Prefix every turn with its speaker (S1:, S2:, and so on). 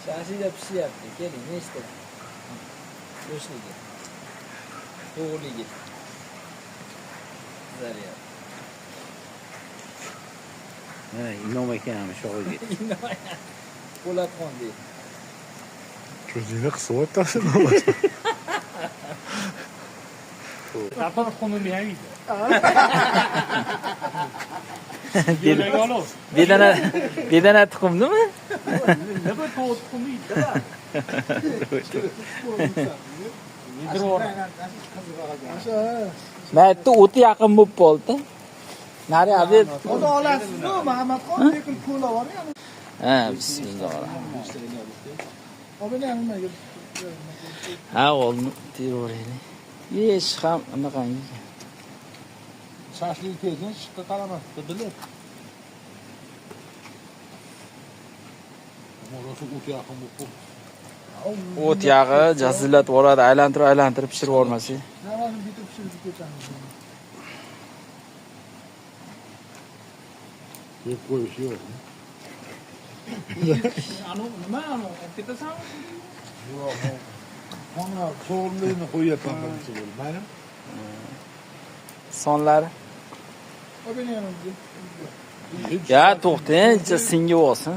S1: Shashida pishyapti. Keling, nechta? Yo'shligi. To'g'rligi. Zaryad.
S2: Inom ekan sho'g'ilga.
S1: Po'latxon deydi.
S3: Ko'zingni qisib o'tasiz.
S4: Zapat xonuni yaydi.
S2: Bedana tuxumnimi?
S4: Nima to'g'ri tuxumiydi?
S2: Maytda o'ti yaqin bo'lib qoldi. Nari abi.
S1: Xudo olasizmi, Mahamadxon lekin ko'la bor ya.
S2: Ha, bismillah.
S1: Obini ham nimaga?
S2: Ha, olni teravering. Yesh ham anaqangi.
S1: Shashlik tezdan chiqqa qaramasdi, bilib. Mo'rosi o't yaqin bo'lib qoldi.
S2: O't yog'i jazillatib yuboradi, aylantirib pishirib yubormasak.
S1: Navani bitib pishirib ketamiz.
S3: Yeb qo'yish yo'q.
S4: Nima anu? Ketasan?
S3: Yo'q. Mana to'g'riligini qo'yapman birinchi bo'lib. Mayli.
S2: Sonlari.
S1: Obini ham.
S2: Ya, to'xtang, singi olsin.